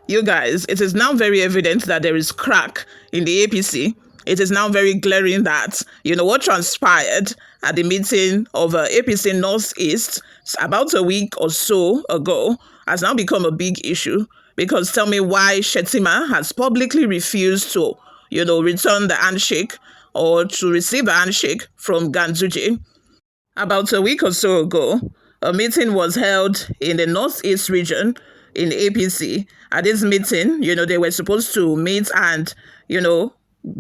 You guys, it is now very evident that there is crack in the APC. It is now very glaring that, what transpired at the meeting of APC Northeast about a week or so ago has now become a big issue. Because tell me why Shettima has publicly refused to, return the handshake or to receive a handshake from Ganduje. About a week or so ago, a meeting was held in the Northeast region in APC. At this meeting, they were supposed to meet and,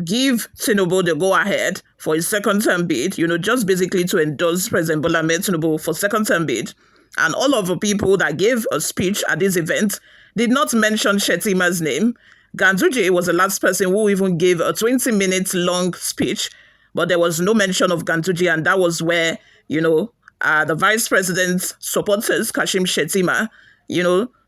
give Tinubu the go-ahead for his second-term bid, just basically to endorse President Bola Ahmed Tinubu for second-term bid. And all of the people that gave a speech at this event did not mention Shettima's name. Ganduje was the last person who even gave a 20-minute long speech, but there was no mention of Ganduje, and that was where, the vice president's supporters, Kashim Shettima,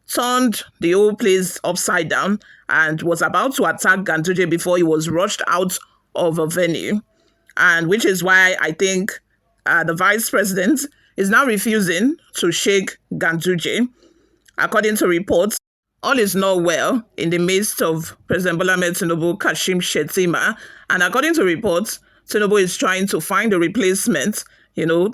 turned the whole place upside down and was about to attack Ganduje before he was rushed out of a venue. And which is why I think the vice president is now refusing to shake Ganduje. According to reports, all is not well in the midst of President Bola Ahmed Tinubu, Kashim Shettima. And according to reports, Tinubu is trying to find a replacement,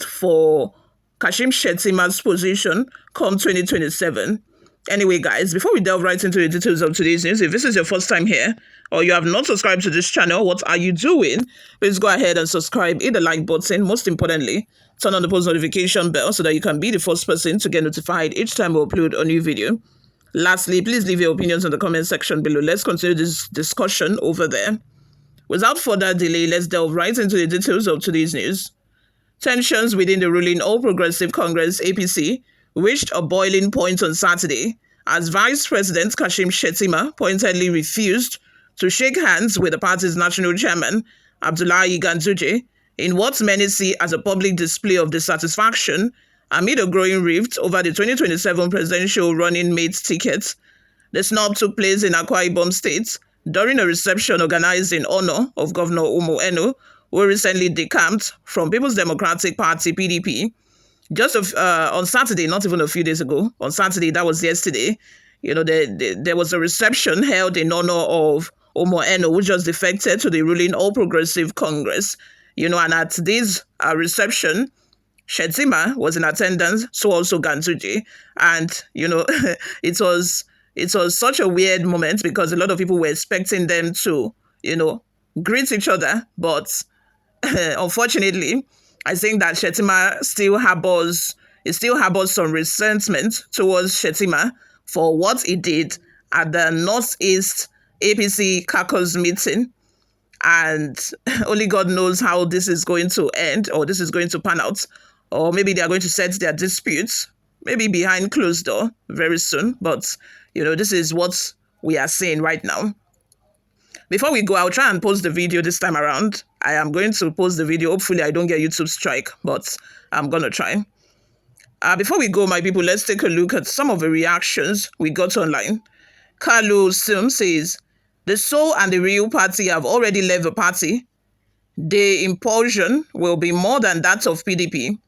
for Kashim Shettima's position come 2027. Anyway, guys, before we delve right into the details of today's news, if this is your first time here or you have not subscribed to this channel, what are you doing? Please go ahead and subscribe, hit the like button. Most importantly, turn on the post notification bell so that you can be the first person to get notified each time we upload a new video. Lastly, please leave your opinions in the comment section below. Let's continue this discussion over there. Without further delay, let's delve right into the details of today's news. Tensions within the ruling All Progressive Congress APC reached a boiling point on Saturday as Vice President Kashim Shettima pointedly refused to shake hands with the party's national chairman, Abdullahi Ganduje, in what many see as a public display of dissatisfaction amid a growing rift over the 2027 presidential running mate ticket. The snub took place in Akwa Ibom State during a reception organized in honor of Governor Umo Eno, who recently decamped from People's Democratic Party, PDP. Just on Saturday, not even a few days ago, on Saturday, that was yesterday, there was a reception held in honor of Umo Eno, who just defected to the ruling All Progressive Congress. And at this reception, Shettima was in attendance, so also Ganduje. And, it was such a weird moment because a lot of people were expecting them to, greet each other. But unfortunately, I think that Shettima still harbors some resentment towards Shettima for what he did at the Northeast APC caucus meeting. And only God knows how this is going to end, or this is going to pan out. Or maybe they are going to set their disputes, maybe behind closed door very soon. But, this is what we are seeing right now. Before we go, I'll try and post the video this time around. I am going to post the video. Hopefully, I don't get YouTube strike, but I'm going to try. Before we go, my people, let's take a look at some of the reactions we got online. Carlo Sim says, the soul and the real party have already left the party. The impulsion will be more than that of PDP.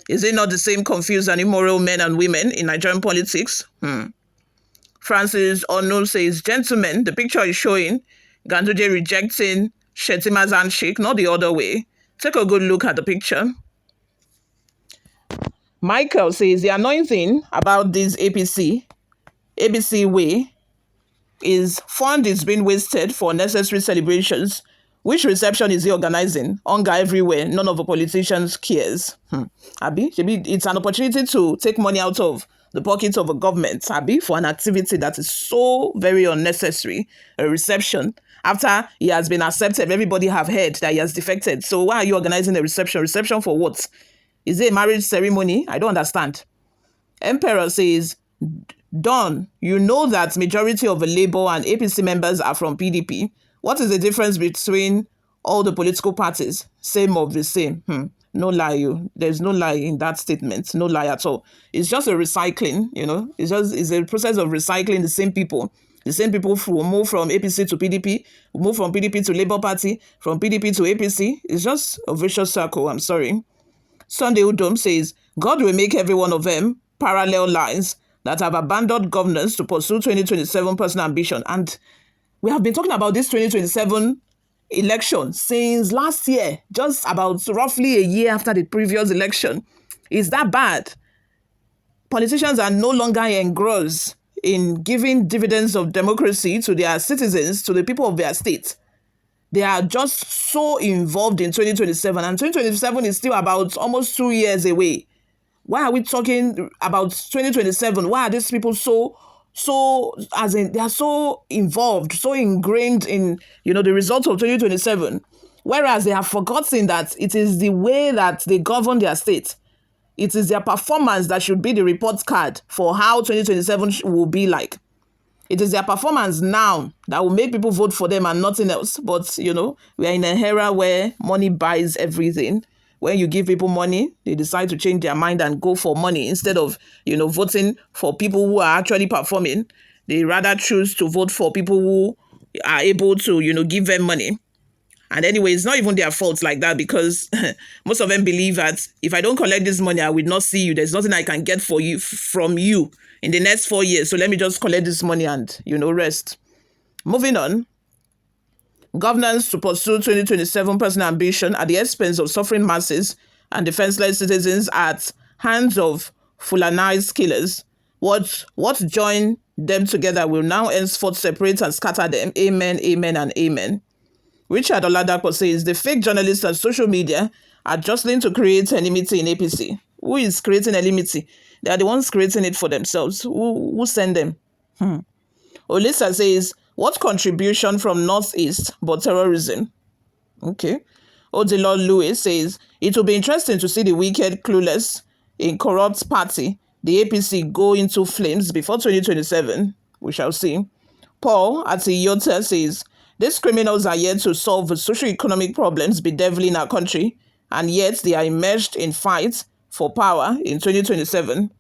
Is it not the same confused and immoral men and women in Nigerian politics? Francis Ono says, gentlemen, the picture is showing Ganduje rejecting Shettima's handshake, not the other way. Take a good look at the picture. Michael says, the annoying thing about this ABC way is fund is being wasted for unnecessary celebrations. Which reception is he organizing? Hunger everywhere. None of the politicians cares. Abi, it's an opportunity to take money out of the pockets of a government, Abi, for an activity that is so very unnecessary, a reception. After he has been accepted, everybody have heard that he has defected. So why are you organizing a reception? Reception for what? Is it a marriage ceremony? I don't understand. Emperor says, Don, you know that majority of the Labour and APC members are from PDP. What is the difference between all the political parties? Same of the same. No lie, there's no lie in that statement. No lie at all. It's just a recycling, it's a process of recycling the same people. The same people who move from APC to PDP, move from PDP to Labour Party, from PDP to APC. It's just a vicious circle, I'm sorry. Sunday Udom says, God will make every one of them parallel lines that have abandoned governance to pursue 2027 personal ambition. And we have been talking about this 2027 election since last year, just about roughly a year after the previous election. Is that bad? Politicians are no longer engrossed in giving dividends of democracy to their citizens, to the people of their state. They are just so involved in 2027, and 2027 is still about almost 2 years away. Why are we talking about 2027? Why are these people they are so involved, so ingrained in, the results of 2027, whereas they have forgotten that it is the way that they govern their state. It is their performance that should be the report card for how 2027 will be like. It is their performance now that will make people vote for them and nothing else. But, we are in an era where money buys everything. When you give people money, they decide to change their mind and go for money instead of, voting for people who are actually performing. They rather choose to vote for people who are able to, give them money. And anyway, it's not even their fault like that, because most of them believe that if I don't collect this money, I will not see you. There's nothing I can get from you in the next 4 years. So let me just collect this money and, rest. Moving on. Governance to pursue 2027 personal ambition at the expense of suffering masses and defenseless citizens at hands of Fulanized killers. What join them together will now henceforth separate and scatter them. Amen, amen, and amen. Richard Oladapo says the fake journalists and social media are jostling to create enmity in APC. Who is creating enmity? They are the ones creating it for themselves. Who send them? Olisa says, what contribution from Northeast but terrorism? Okay. Odilon Lewis says, it will be interesting to see the wicked, clueless, incorrupt party, the APC, go into flames before 2027. We shall see. Paul Atiyota says, these criminals are yet to solve the socio-economic problems bedeviling our country, and yet they are immersed in fights for power in 2027.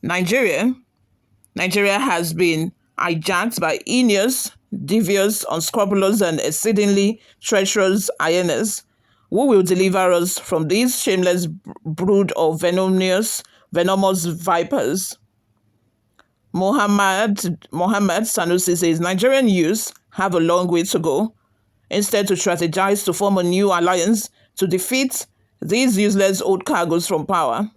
Nigeria has been hijacked by heinous, devious, unscrupulous, and exceedingly treacherous hyenas who will deliver us from this shameless brood of venomous vipers. Mohammed Sanusi says Nigerian youths have a long way to go. Instead, to strategize to form a new alliance to defeat these useless old cargoes from power.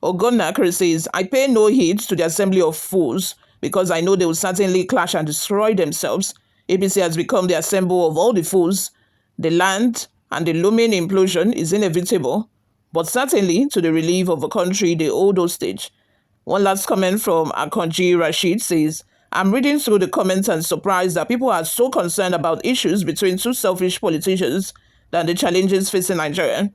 Ogonakri says, I pay no heed to the assembly of fools because I know they will certainly clash and destroy themselves. APC has become the assembly of all the fools. The land and the looming implosion is inevitable, but certainly to the relief of a country they hold hostage. One last comment from Akonji Rashid says, I'm reading through the comments and surprised that people are so concerned about issues between two selfish politicians than the challenges facing Nigeria.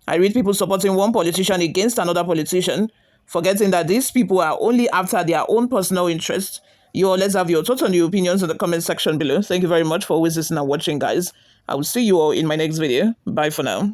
I read people supporting one politician against another politician, forgetting that these people are only after their own personal interests. You all, let's have your thoughts on your opinions in the comment section below. Thank you very much for always listening and watching, guys. I will see you all in my next video. Bye for now.